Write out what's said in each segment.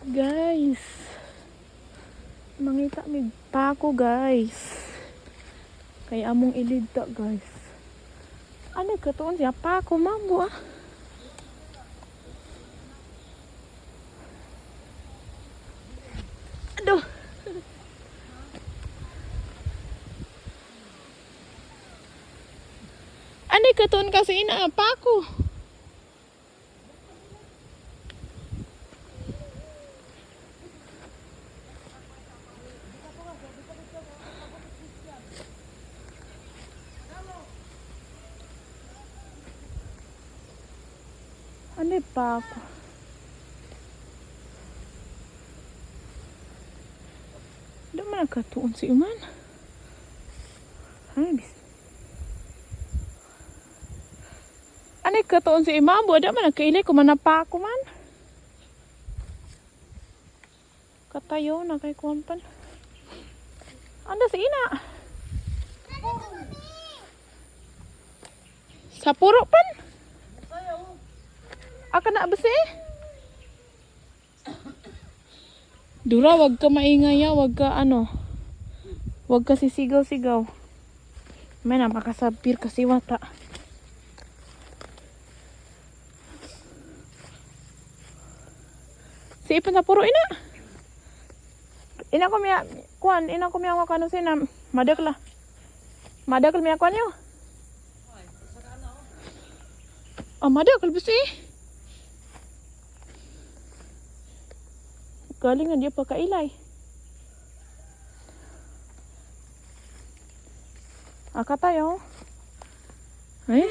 Guys, mangita mig pako guys. Kay among ilidta guys. Ano ka tuon siya pako mambo ah. Aduh. Ano ka tuon kasi ina pako. Ano pa ako? Di man nagkatuon si Iman. Ay, bis. Ano katuon si Iman? Buwada man nagkailay kung manapa ako man. Katayo na kay kumpan. Anda si Ina. Sa puro pan. Aka na ba si? Dura, wag ka maingay ya, wag ka ano. Wag ka sisigaw-sigaw. May na makasabir kasi wata. Si Ipon sa puro ina. Ina ko miya, kuan, ina ko miya wakano sina, madakla. Madakla miya kuan yo. Oh, madakla bisi. Galing nga dia pagkailay. Aka tayo. Ay.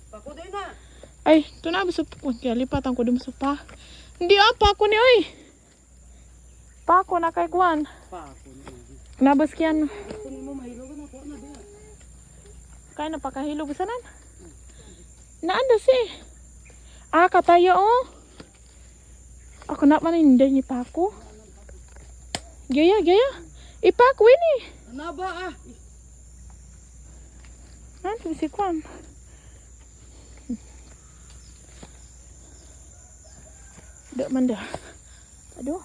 Pako din na. Ay, ito na ba sa kaya lipatan ko dun sa pa. Hindi apa ako ni oy. Pako na kay kuan. Pako na. Nabas kiyan. Gusto mo mahilo ka na ko na din. Kaya na pakahilo bisanan. Naanda si. Ah, katayo oh. Ako na man hindi ni pako. Gaya, gaya. Ipako ini. Ano ba ah? Nanti si kuan. Dak manda. Aduh.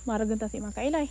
Maragan ta si makailay.